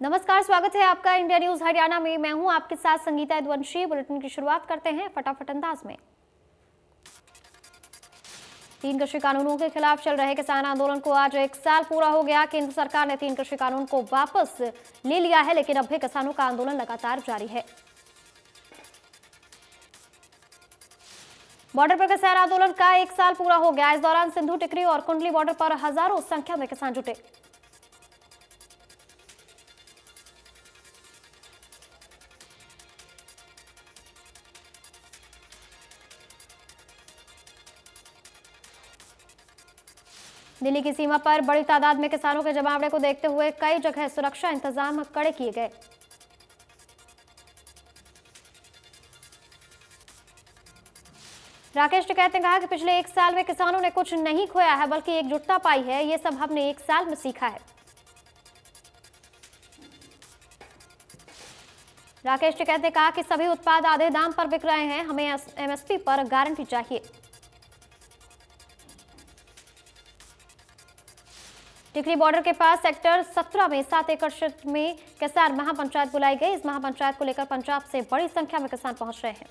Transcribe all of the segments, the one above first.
नमस्कार, स्वागत है आपका इंडिया न्यूज हरियाणा में। मैं हूं आपके साथ संगीता यदुवंशी। बुलेटिन की शुरुआत करते हैं फटाफट अंदाज में। 3 कृषि कानूनों के खिलाफ चल रहे किसान आंदोलन को आज 1 साल पूरा हो गया। केंद्र सरकार ने 3 कृषि कानून को वापस ले लिया है, लेकिन अब भी किसानों का आंदोलन लगातार जारी है। बॉर्डर पर किसान आंदोलन का 1 साल पूरा हो गया। इस दौरान सिंधु टिकरी और कुंडली बॉर्डर पर हजारों संख्या में किसान जुटे। दिल्ली की सीमा पर बड़ी तादाद में किसानों के जमावड़े को देखते हुए कई जगह सुरक्षा इंतजाम कड़े किए गए। राकेश टिकैत ने कहा कि पिछले 1 साल में किसानों ने कुछ नहीं खोया है, बल्कि एकजुटता पाई है। ये सब हमने 1 साल में सीखा है। राकेश टिकैत ने कहा कि सभी उत्पाद आधे दाम पर बिक रहे हैं। हमें एमएसपी पर गारंटी चाहिए। टिकरी बॉर्डर के पास सेक्टर 17 में 7 एकड़ क्षेत्र में किसान महापंचायत बुलाई गई। इस महापंचायत को लेकर पंजाब से बड़ी संख्या में किसान पहुंच रहे हैं।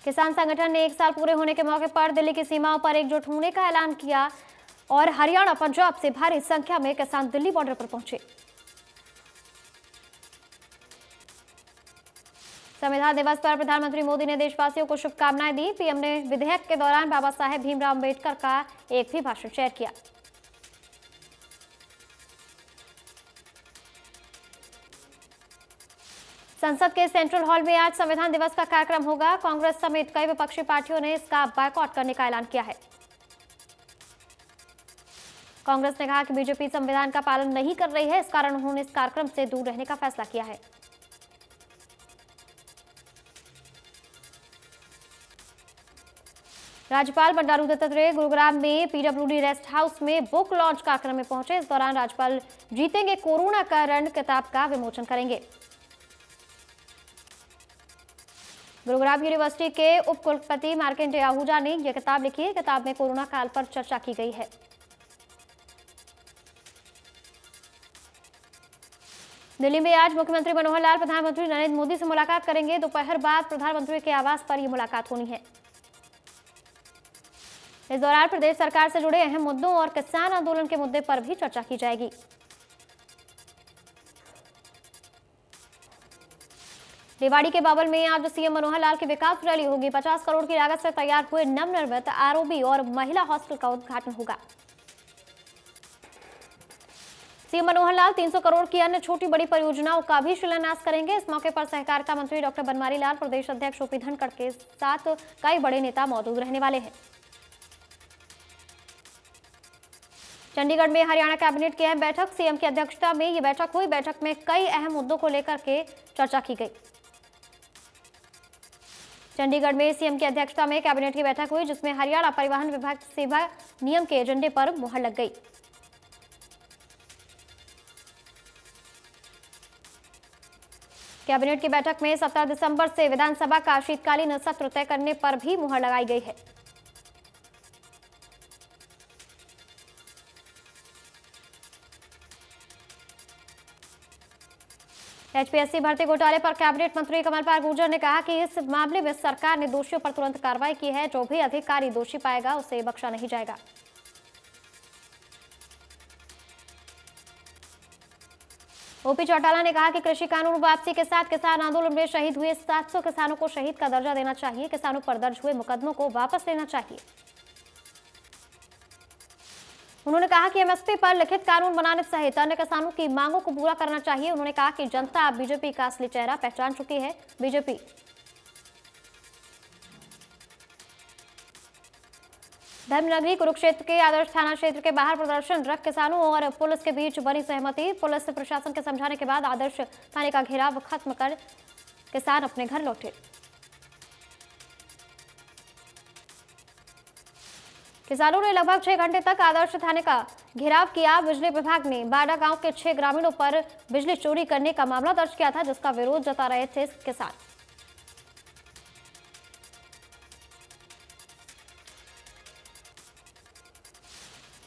किसान संगठन ने 1 साल पूरे होने के मौके पर दिल्ली की सीमाओं पर एकजुट होने का ऐलान किया और हरियाणा पंजाब से भारी संख्या में किसान दिल्ली बॉर्डर पर पहुंचे। संविधान दिवस पर प्रधानमंत्री मोदी ने देशवासियों को शुभकामनाएं दी। पीएम ने विधेयक के दौरान बाबा साहेब भीमराव अम्बेडकर का एक भी भाषण शेयर किया। संसद के सेंट्रल हॉल में आज संविधान दिवस का कार्यक्रम होगा। कांग्रेस समेत कई विपक्षी पार्टियों ने इसका बायकॉट करने का ऐलान किया है। कांग्रेस ने कहा कि बीजेपी संविधान का पालन नहीं कर रही है, इस कारण उन्होंने इस कार्यक्रम से दूर रहने का फैसला किया है। राज्यपाल बंडारू दत्तात्रेय गुरुग्राम में पीडब्ल्यूडी रेस्ट हाउस में बुक लॉन्च कार्यक्रम में पहुंचे। इस दौरान राज्यपाल जीतेंगे कोरोना का रण किताब का विमोचन करेंगे। गुरुग्राम यूनिवर्सिटी के उप कुलपति मार्कंडेय आहूजा ने यह किताब लिखी है। किताब में कोरोना काल पर चर्चा की गई है। दिल्ली में आज मुख्यमंत्री मनोहर लाल प्रधानमंत्री नरेंद्र मोदी से मुलाकात करेंगे। दोपहर बाद प्रधानमंत्री के आवास पर यह मुलाकात होनी है। इस दौरान प्रदेश सरकार से जुड़े अहम मुद्दों और किसान आंदोलन के मुद्दे पर भी चर्चा की जाएगी। रेवाड़ी के बावल में आज सीएम मनोहर लाल की विकास रैली होगी। 50 करोड़ की लागत से तैयार हुए नवनिर्मित आरओबी और महिला हॉस्टल का उद्घाटन होगा। सीएम मनोहर लाल 300 करोड़ की अन्य छोटी बड़ी परियोजनाओं का भी शिलान्यास करेंगे। इस मौके पर सहकारिता मंत्री डॉक्टर बनवारी लाल, प्रदेश अध्यक्ष ओपी धनखड़ के साथ कई बड़े नेता मौजूद रहने वाले हैं। चंडीगढ़ में हरियाणा कैबिनेट की अहम बैठक, सीएम की अध्यक्षता में यह बैठक हुई। बैठक में कई अहम मुद्दों को लेकर के चर्चा की गई। चंडीगढ़ में सीएम की अध्यक्षता में कैबिनेट की बैठक हुई, जिसमें हरियाणा परिवहन विभाग सेवा नियम के एजेंडे पर मुहर लग गई। कैबिनेट की बैठक में 17 दिसंबर से विधानसभा का शीतकालीन सत्र तय करने पर भी मुहर लगाई गई है। एचपीएससी भर्ती घोटाले पर कैबिनेट मंत्री कमलपाल गुर्जर ने कहा कि इस मामले में सरकार ने दोषियों पर तुरंत कार्रवाई की है। जो भी अधिकारी दोषी पाएगा उसे बख्शा नहीं जाएगा। ओपी चौटाला ने कहा कि कृषि कानून वापसी के साथ किसान आंदोलन में शहीद हुए 700 किसानों को शहीद का दर्जा देना चाहिए। किसानों पर दर्ज हुए मुकदमों को वापस लेना चाहिए। उन्होंने कहा कि एमएसपी पर लिखित कानून बनाने सहित अन्य किसानों की मांगों को पूरा करना चाहिए। उन्होंने कहा कि जनता अब बीजेपी का असली चेहरा पहचान चुकी है। बीजेपी धर्मनगरी कुरुक्षेत्र के आदर्श थाना क्षेत्र के बाहर प्रदर्शन, रख किसानों और पुलिस के बीच बनी सहमति। पुलिस प्रशासन के समझाने के बाद आदर्श थाने का घेराव खत्म कर किसान अपने घर लौटे। किसानों ने लगभग 6 घंटे तक आदर्श थाने का घेराव किया। बिजली विभाग ने बाड़ा गांव के 6 ग्रामीणों पर बिजली चोरी करने का मामला दर्ज किया था, जिसका विरोध जता रहे थे किसान।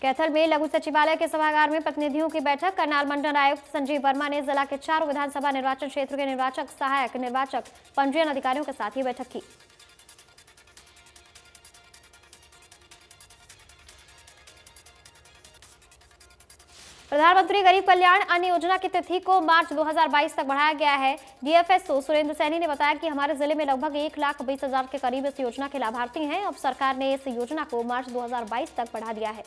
कैथल में लघु सचिवालय के सभागार में प्रतिनिधियों की बैठक। करनाल मंडल आयुक्त संजीव वर्मा ने जिला के 4 विधानसभा निर्वाचन क्षेत्र के निर्वाचक, सहायक निर्वाचक, पंजीयन अधिकारियों के साथ ही बैठक की। प्रधानमंत्री गरीब कल्याण अन्न योजना की तिथि को मार्च 2022 तक बढ़ाया गया है। डीएफएसओ सुरेंद्र सैनी ने बताया कि हमारे जिले में लगभग 1,20,000 के करीब इस योजना के लाभार्थी हैं। अब सरकार ने इस योजना को मार्च 2022 तक बढ़ा दिया है।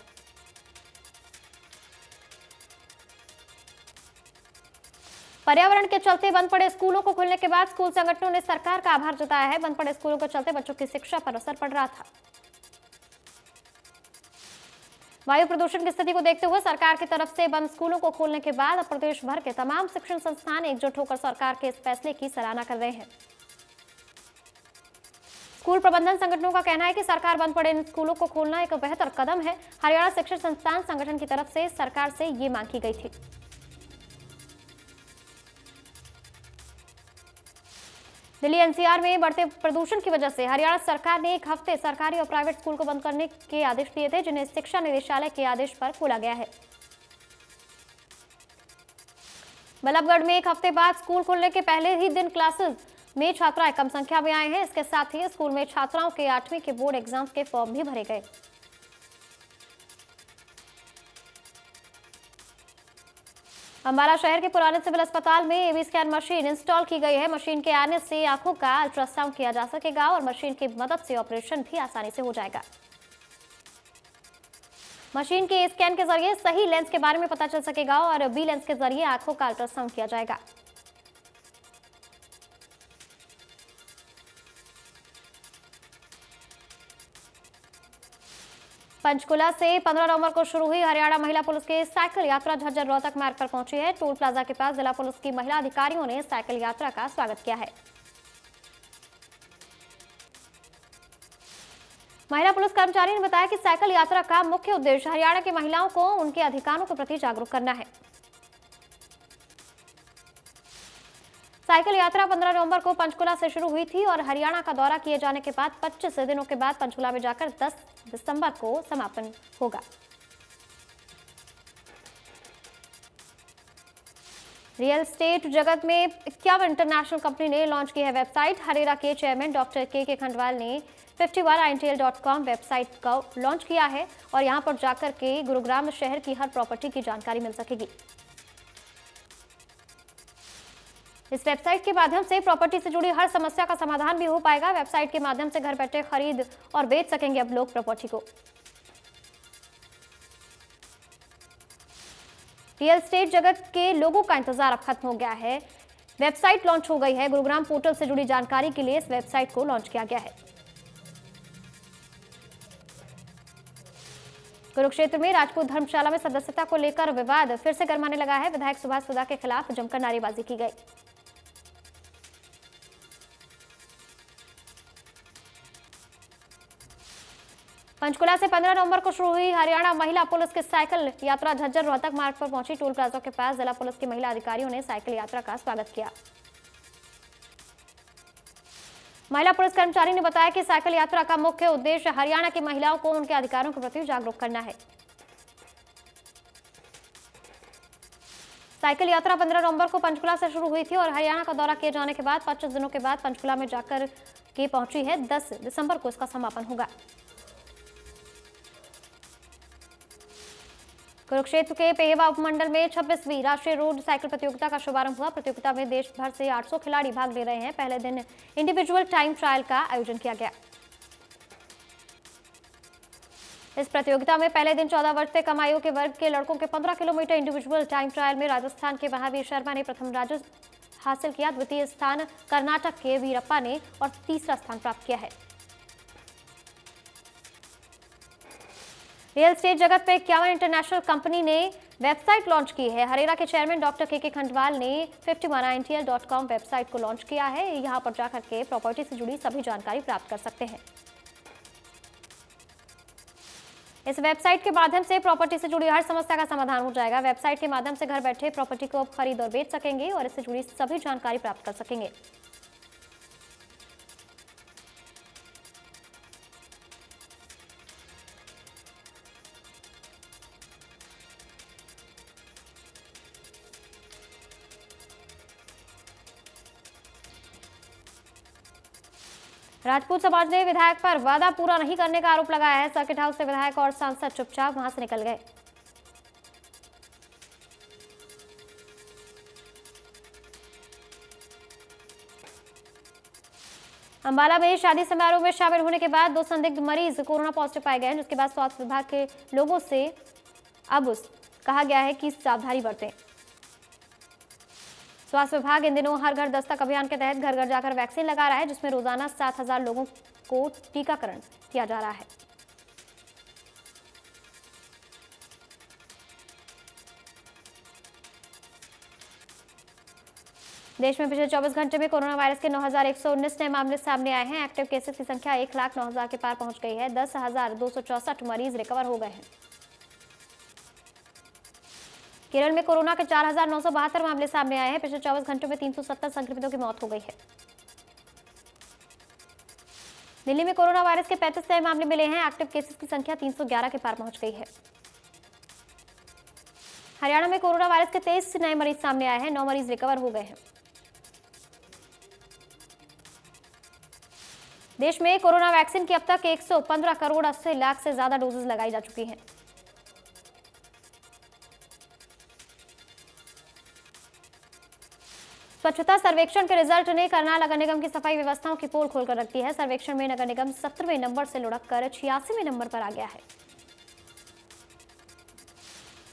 पर्यावरण के चलते बंद पड़े स्कूलों को खोलने के बाद स्कूल संगठनों ने सरकार का आभार जताया है। बंद पड़े स्कूलों के चलते बच्चों की शिक्षा पर असर पड़ रहा था। वायु प्रदूषण की स्थिति को देखते हुए सरकार की तरफ से बंद स्कूलों को खोलने के बाद अब प्रदेश भर के तमाम शिक्षण संस्थान एकजुट होकर सरकार के इस फैसले की सराहना कर रहे हैं। स्कूल प्रबंधन संगठनों का कहना है कि सरकार बंद पड़े इन स्कूलों को खोलना एक बेहतर कदम है। हरियाणा शिक्षण संस्थान संगठन की तरफ से सरकार से ये मांग की गई थी। दिल्ली एनसीआर में बढ़ते प्रदूषण की वजह से हरियाणा सरकार ने एक हफ्ते सरकारी और प्राइवेट स्कूल को बंद करने के आदेश दिए थे, जिन्हें शिक्षा निदेशालय के आदेश पर खोला गया है। बल्लभगढ़ में एक हफ्ते बाद स्कूल खुलने के पहले ही दिन क्लासेस में छात्राएं कम संख्या में आए हैं। इसके साथ ही स्कूल में छात्राओं के 8वीं के बोर्ड एग्जाम्स के फॉर्म भी भरे गए। अंबाला शहर के पुराने सिविल अस्पताल में एबी स्कैन मशीन इंस्टॉल की गई है। मशीन के आने से आंखों का अल्ट्रासाउंड किया जा सकेगा और मशीन की मदद से ऑपरेशन भी आसानी से हो जाएगा। मशीन के स्कैन के जरिए सही लेंस के बारे में पता चल सकेगा और बी लेंस के जरिए आंखों का अल्ट्रासाउंड किया जाएगा। पंचकुला से 15 नवंबर को शुरू हुई हरियाणा महिला पुलिस की साइकिल यात्रा झज्जर रोहतक मार्ग पर पहुंची है। टोल प्लाजा के पास जिला पुलिस की महिला अधिकारियों ने साइकिल यात्रा का स्वागत किया है। महिला पुलिस कर्मचारी ने बताया कि साइकिल यात्रा का मुख्य उद्देश्य हरियाणा की महिलाओं को उनके अधिकारों के प्रति जागरूक करना है। साइकिल यात्रा 15 नवंबर को पंचकुला से शुरू हुई थी और हरियाणा का दौरा किए जाने के बाद 25 दिनों के बाद पंचकुला में जाकर 10 दिसंबर को समापन होगा। रियल एस्टेट जगत में 51 इंटरनेशनल कंपनी ने लॉन्च की है वेबसाइट। हरेरा के चेयरमैन डॉक्टर के खंडवाल ने 51intl.com वेबसाइट का लॉन्च किया है और यहां पर जाकर के गुरुग्राम शहर की हर प्रॉपर्टी की जानकारी मिल सकेगी। इस वेबसाइट के माध्यम से प्रॉपर्टी से जुड़ी हर समस्या का समाधान भी हो पाएगा। वेबसाइट के माध्यम से घर बैठे खरीद और बेच सकेंगे अब लोग प्रॉपर्टी को। रियल एस्टेट जगत के लोगों का इंतजार अब खत्म हो गया है। वेबसाइट लॉन्च हो गई है। गुरुग्राम पोर्टल से जुड़ी जानकारी के लिए इस वेबसाइट को लॉन्च किया गया है। कुरुक्षेत्र में राजपूत धर्मशाला में सदस्यता को लेकर विवाद फिर से गरमाने लगा है। विधायक सुभाष सुधा के खिलाफ जमकर नारेबाजी की गई। पंचकुला से 15 नवंबर को शुरू हुई हरियाणा महिला पुलिस की साइकिल यात्रा झज्जर रोहतक मार्ग पर पहुंची। टोल प्लाजा के पास जिला पुलिस की महिला अधिकारियों ने साइकिल यात्रा का स्वागत किया। महिला पुलिस कर्मचारी ने बताया कि साइकिल यात्रा का मुख्य उद्देश्य हरियाणा की महिलाओं को उनके अधिकारों के प्रति जागरूक करना है। साइकिल यात्रा 15 नवंबर को पंचकुला से शुरू हुई थी और हरियाणा का दौरा किए जाने के बाद 25 दिनों के बाद पंचकुला में जाकर के पहुंची है। 10 दिसंबर को इसका समापन होगा। कुरुक्षेत्र के पेहवा उपमंडल में 26वीं राष्ट्रीय रोड साइकिल प्रतियोगिता का शुभारंभ हुआ। प्रतियोगिता में देश भर से 800 खिलाड़ी भाग ले रहे हैं। पहले दिन इंडिविजुअल टाइम ट्रायल का आयोजन किया गया। इस प्रतियोगिता में पहले दिन 14 वर्ष से कम आयु के वर्ग के लड़कों के 15 किलोमीटर इंडिविजुअल टाइम ट्रायल में राजस्थान के महावीर शर्मा ने प्रथम राज्य हासिल किया। द्वितीय स्थान कर्नाटक के वीरप्पा ने और तीसरा स्थान प्राप्त किया है। रियल एस्टेट जगत में 51 इंटरनेशनल कंपनी ने वेबसाइट लॉन्च की है। हरेरा के चेयरमैन डॉक्टर के खंडवाल ने 51intl.com वेबसाइट को लॉन्च किया है। यहां पर जाकर के प्रॉपर्टी से जुड़ी सभी जानकारी प्राप्त कर सकते हैं। इस वेबसाइट के माध्यम से प्रॉपर्टी से जुड़ी हर समस्या का समाधान हो जाएगा। वेबसाइट के माध्यम से घर बैठे प्रॉपर्टी को आप खरीद और बेच सकेंगे और इससे जुड़ी सभी जानकारी प्राप्त कर सकेंगे। राजपूत समाज ने विधायक पर वादा पूरा नहीं करने का आरोप लगाया है। सर्किट हाउस से विधायक और सांसद चुपचाप वहां से निकल गए। अंबाला में शादी समारोह में शामिल होने के बाद 2 संदिग्ध मरीज कोरोना पॉजिटिव पाए गए हैं, जिसके बाद स्वास्थ्य विभाग के लोगों से अब कहा गया है कि सावधानी बरतें। स्वास्थ्य विभाग इन दिनों हर घर दस्तक अभियान के तहत घर घर जाकर वैक्सीन लगा रहा है, जिसमें रोजाना 7,000 लोगों को टीकाकरण किया जा रहा है। देश में पिछले 24 घंटे में कोरोना वायरस के 9,119 नए मामले सामने आए हैं। एक्टिव केसेस की संख्या 1,09,000 के पार पहुंच गई है। 10,264 मरीज रिकवर हो गए हैं। केरल में कोरोना के 4,972 मामले सामने आए हैं। पिछले 24 घंटों में 370 संक्रमितों की मौत हो गई है। दिल्ली में कोरोना वायरस के 35 नए मामले मिले हैं। एक्टिव केसेस की संख्या 311 के पार पहुंच गई है। हरियाणा में कोरोना वायरस के 23 नए मरीज सामने आए हैं। 9 मरीज रिकवर हो गए हैं। देश में कोरोना वैक्सीन की अब तक 115 करोड़ 80 लाख से ज्यादा डोजेज लगाई जा चुकी हैं। स्वच्छता सर्वेक्षण के रिजल्ट ने करनाल नगर निगम की सफाई व्यवस्थाओं की पोल खोलकर रख दी है। सर्वेक्षण में नगर निगम 17वें नंबर से लुढ़ककर 86वें नंबर पर आ गया है।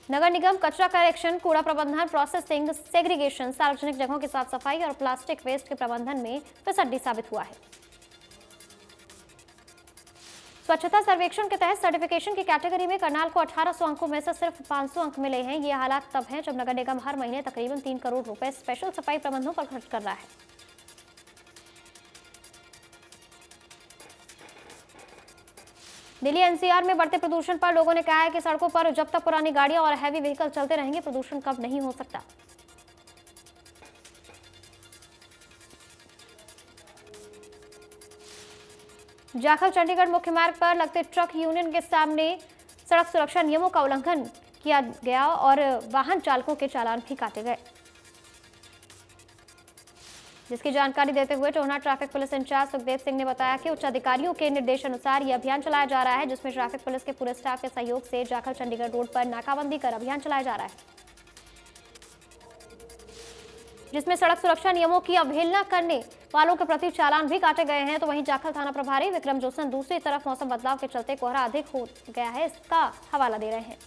नगर निगम कचरा कलेक्शन, कूड़ा प्रबंधन, प्रोसेसिंग, सेग्रीगेशन, सार्वजनिक जगहों की साफ सफाई और प्लास्टिक वेस्ट के प्रबंधन में फिसड्डी साबित हुआ है। स्वच्छता सर्वेक्षण के तहत सर्टिफिकेशन की कैटेगरी में करनाल को 1800 अंकों में से सिर्फ 500 अंक मिले हैं। ये हालात तब हैं जब नगर निगम हर महीने तकरीबन 3 करोड़ रुपए स्पेशल सफाई प्रबंधों पर खर्च कर रहा है। दिल्ली एनसीआर में बढ़ते प्रदूषण पर लोगों ने कहा है कि सड़कों पर जब तक पुरानी गाड़ियां और हैवी व्हीकल चलते रहेंगे, प्रदूषण कम नहीं हो सकता। जाखल चंडीगढ़ मुख्य मार्ग पर लगते ट्रक यूनियन के सामने सड़क सुरक्षा नियमों का उल्लंघन किया गया और वाहन चालकों के चालान भी काटे गए, जिसकी जानकारी देते हुए Tohana traffic police in-charge Sukhdev Singh ने बताया कि उच्च अधिकारियों के निर्देशानुसार यह अभियान चलाया जा रहा है, जिसमें ट्रैफिक पुलिस के पूरे स्टाफ के सहयोग से जाखल चंडीगढ़ रोड पर नाकाबंदी कर अभियान चलाया जा रहा है, जिसमें सड़क सुरक्षा नियमों की अवहेलना करने वालों के प्रति चालान भी काटे गए हैं। तो वहीं जाखल थाना प्रभारी विक्रम जोसन दूसरी तरफ मौसम बदलाव के चलते कोहरा अधिक हो गया है, इसका हवाला दे रहे हैं।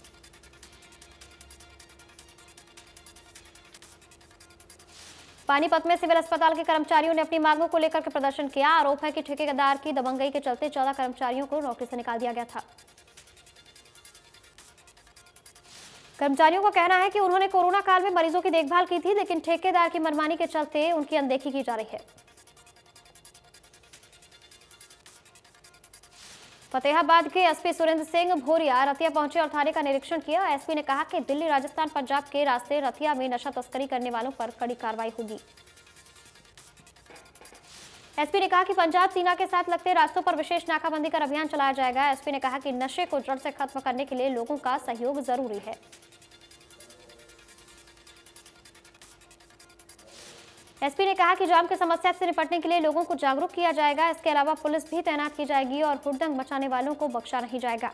पानीपत में सिविल अस्पताल के कर्मचारियों ने अपनी मांगों को लेकर के प्रदर्शन किया। आरोप है कि ठेकेदार की दबंगई के चलते 14 कर्मचारियों को नौकरी से निकाल दिया गया था। कर्मचारियों का कहना है कि उन्होंने कोरोना काल में मरीजों की देखभाल की थी, लेकिन ठेकेदार की मनमानी के चलते उनकी अनदेखी की जा रही है। फतेहाबाद के एसपी सुरेंद्र सिंह भोरिया रतिया पहुंचे और थाने का निरीक्षण किया। एसपी ने कहा कि दिल्ली, राजस्थान, पंजाब के रास्ते रतिया में नशा तस्करी करने वालों पर कड़ी कार्रवाई होगी। एसपी ने कहा कि पंजाब सीमा के साथ लगते रास्तों पर विशेष नाकाबंदी कर अभियान चलाया जाएगा। एसपी ने कहा कि नशे को जड़ से खत्म करने के लिए लोगों का सहयोग जरूरी है। एसपी ने कहा कि जाम की समस्या से निपटने के लिए लोगों को जागरूक किया जाएगा। इसके अलावा पुलिस भी तैनात की जाएगी और हुड़दंग मचाने वालों को बख्शा नहीं जाएगा।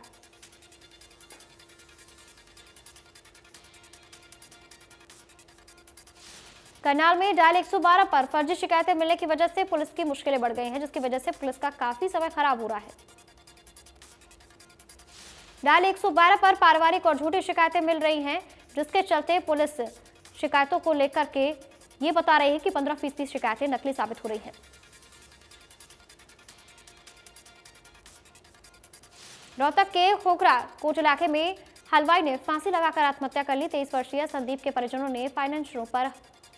करनाल में डायल 112 पर फर्जी शिकायतें मिलने की वजह से पुलिस की मुश्किलें बढ़ गई हैं, जिसकी वजह से पुलिस का काफी समय खराब हो रहा है। डायल 112 पर पारिवारिक और झूठी शिकायतें मिल रही हैं, जिसके चलते पुलिस शिकायतों को लेकर के ये बता रही है कि 15% शिकायतें नकली साबित हो रही हैं। रोहतक के खोखरा कोट इलाके में हलवाई ने फांसी लगाकर आत्महत्या कर ली। 23 वर्षीय संदीप के परिजनों ने फाइनेंसरों पर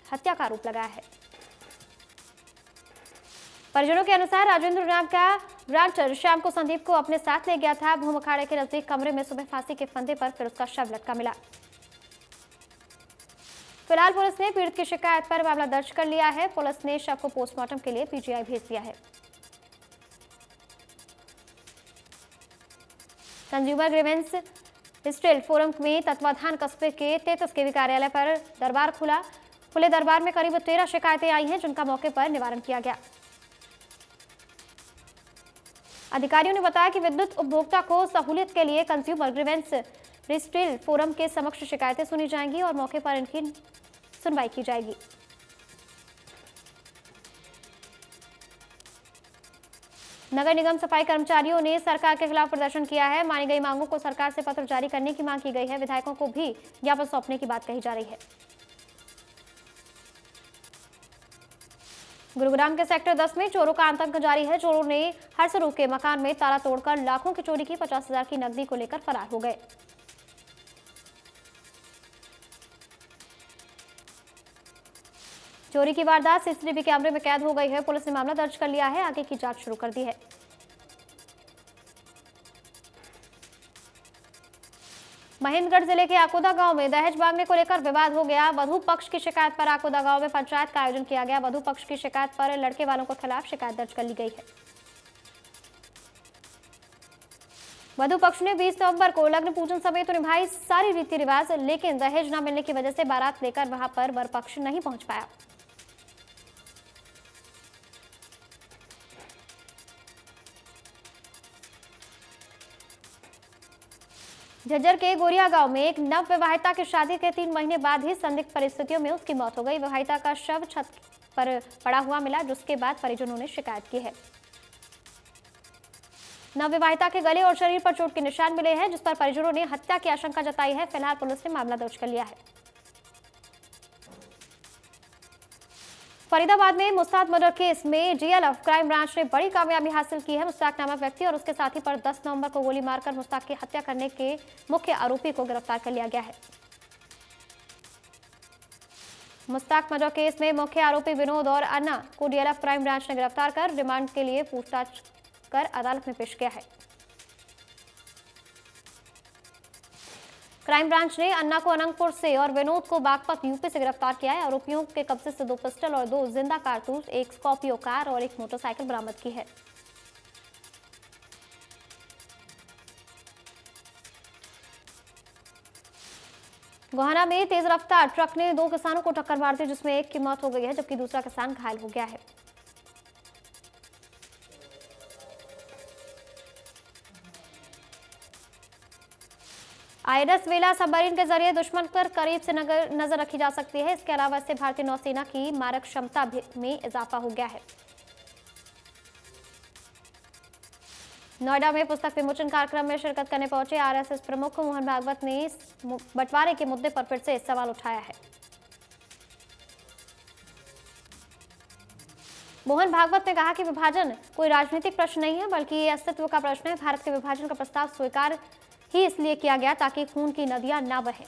हत्या का आरोप लगाया है। परिजनों के अनुसार राजेंद्र नाम का ब्रांचर शाम को संदीप को अपने साथ ले गया था। भूम अखाड़े के नजदीक कमरे में सुबह फांसी के फंदे पर फिर उसका शव लटका मिला। फिलहाल पुलिस ने पीड़ित की शिकायत पर मामला दर्ज कर लिया है। पुलिस ने शव को पोस्टमार्टम के लिए पीजीआई भेज दिया है। कंज्यूमर ग्रीवेंस स्टिल फोरम में तत्वाधान कस्बे के 33 केवी कार्यालय पर दरबार खुला। खुले दरबार में करीब 13 शिकायतें आई हैं, जिनका मौके पर निवारण किया गया। अधिकारियों ने बताया कि विद्युत उपभोक्ता को सहूलियत के लिए कंज्यूमर ग्रीवेंस स्टिल फोरम के समक्ष शिकायतें सुनी जाएंगी और मौके पर इनकी सुनवाई की जाएगी। नगर निगम सफाई कर्मचारियों ने सरकार के खिलाफ प्रदर्शन किया है। मानी गई मांगों को सरकार से पत्र जारी करने की मांग की गई है। विधायकों को भी ज्ञापन सौंपने की बात कही जा रही है। गुरुग्राम के सेक्टर 10 में चोरों का आतंक जारी है। चोरों ने हरसरू के मकान में ताला तोड़कर लाखों की चोरी की। 50,000 की नकदी को लेकर फरार हो गए। चोरी की वारदात सीसीटीवी कैमरे में कैद हो गई है। पुलिस ने मामला दर्ज कर लिया है। आगे की जांच शुरू कर दी है। महेंद्रगढ़ जिले के आकोदा गांव में दहेज मांगने को लेकर विवाद हो गया। वधू पक्ष की शिकायत पर आकोदा गांव में पंचायत का आयोजन किया गया। वधू पक्ष की शिकायत पर लड़के वालों के खिलाफ शिकायत दर्ज कर ली गई है। वधू पक्ष ने 20 नवंबर को लग्न पूजन समेत निभाई सारी रीति रिवाज, लेकिन दहेज न मिलने की वजह से बारात लेकर वहां पर वर पक्ष नहीं पहुंच पाया। झज्जर के गोरिया गांव में एक नव विवाहिता की शादी के 3 महीने बाद ही संदिग्ध परिस्थितियों में उसकी मौत हो गई। विवाहिता का शव छत पर पड़ा हुआ मिला, जिसके बाद परिजनों ने शिकायत की है। नव विवाहिता के गले और शरीर पर चोट के निशान मिले हैं, जिस पर परिजनों ने हत्या की आशंका जताई है। फिलहाल पुलिस ने मामला दर्ज कर लिया है। फरीदाबाद में मुस्ताक मर्डर केस में जीएलएफ क्राइम ब्रांच ने बड़ी कामयाबी हासिल की है। मुस्ताक नामक व्यक्ति और उसके साथी पर 10 नवंबर को गोली मारकर मुस्ताक की हत्या करने के मुख्य आरोपी को गिरफ्तार कर लिया गया है। मुस्ताक मर्डर केस में मुख्य आरोपी विनोद और अन्ना को जीएलएफ क्राइम ब्रांच ने गिरफ्तार कर रिमांड के लिए पूछताछ कर अदालत में पेश किया है। क्राइम ब्रांच ने अन्ना को अनंतपुर से और विनोद को बागपत यूपी से गिरफ्तार किया है। आरोपियों के कब्जे से 2 पिस्टल और 2 जिंदा कारतूस, एक स्कॉर्पियो कार और एक मोटरसाइकिल बरामद की है। गोहाना में तेज रफ्तार ट्रक ने 2 किसानों को टक्कर मार दी, जिसमें एक की मौत हो गई है जबकि दूसरा किसान घायल हो गया है। आईएनएस वेला सबमरीन के जरिए दुश्मन पर करीब से नजर रखी जा सकती है। इसके अलावा इससे भारतीय नौसेना की मारक क्षमता में इजाफा हो गया है। नोएडा में पुस्तक विमोचन कार्यक्रम में शिरकत करने पहुंचे आरएसएस प्रमुख मोहन भागवत ने बंटवारे के मुद्दे पर फिर से सवाल उठाया है। मोहन भागवत ने कहा कि विभाजन कोई राजनीतिक प्रश्न नहीं है, बल्कि ये अस्तित्व का प्रश्न है। भारत के विभाजन का प्रस्ताव स्वीकार ही इसलिए किया गया ताकि खून की नदियां ना बहें।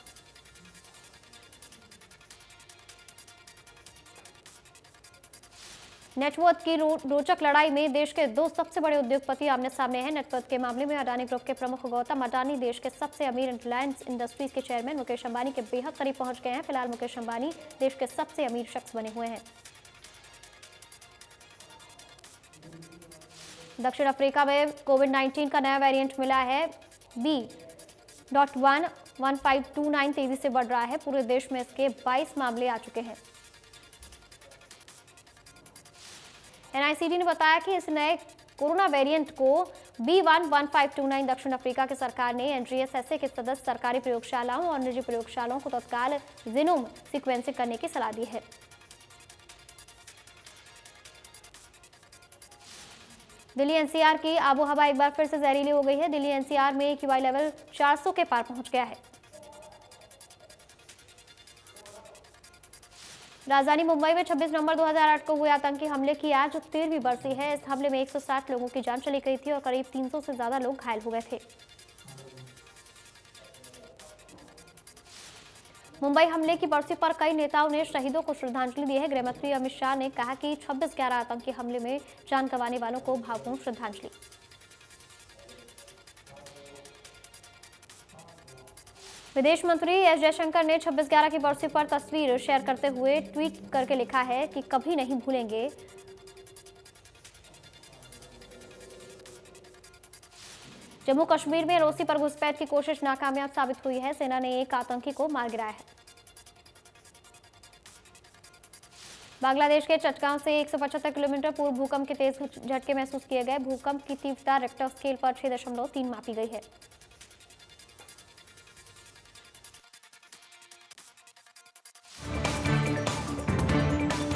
नेटवर्थ की रोचक लड़ाई में देश के 2 सबसे बड़े उद्योगपति आमने सामने हैं। नेटवर्थ के मामले में अडानी ग्रुप के प्रमुख गौतम अडानी देश के सबसे अमीर रिलायंस इंडस्ट्रीज के चेयरमैन मुकेश अंबानी के बेहद करीब पहुंच गए हैं। फिलहाल मुकेश अंबानी देश के सबसे अमीर शख्स बने हुए हैं। दक्षिण अफ्रीका में कोविड-19 का नया वेरिएंट मिला है। B.11529 तेजी से बढ़ रहा है। पूरे देश में इसके 22 मामले आ चुके हैं। एनआईसीडी ने बताया कि इस नए कोरोना वेरिएंट को B.11529 दक्षिण अफ्रीका की सरकार ने एनजीएसएसए के सदस्य सरकारी प्रयोगशालाओं और निजी प्रयोगशालाओं को तत्काल जीनोम सीक्वेंसिंग करने की सलाह दी है। दिल्ली एनसीआर की आबो हवा एक बार फिर से जहरीली हो गई है। दिल्ली एनसीआर में एक्यूआई लेवल 400 के पार पहुंच गया है। राजधानी मुंबई में 26 नवंबर 2008 को हुए आतंकी हमले की आज 13वीं बरसी है। इस हमले में 160 लोगों की जान चली गई थी और करीब 300 से ज्यादा लोग घायल हो गए थे। मुंबई हमले की बरसी पर कई नेताओं ने शहीदों को श्रद्धांजलि दी है। गृहमंत्री अमित शाह ने कहा कि 26/11 आतंकी हमले में जान गंवाने वालों को भावपूर्ण श्रद्धांजलि। विदेश मंत्री एस जयशंकर ने 26/11 की बरसी पर तस्वीर शेयर करते हुए ट्वीट करके लिखा है कि कभी नहीं भूलेंगे। जम्मू कश्मीर में एलओसी पर घुसपैठ की कोशिश नाकामयाब साबित हुई है। सेना ने एक आतंकी को मार गिराया है। बांग्लादेश के चटगांव से 175 किलोमीटर पूर्व भूकंप के तेज झटके महसूस किए गए। भूकंप की तीव्रता रिक्टर स्केल पर 6.3 मापी गई है।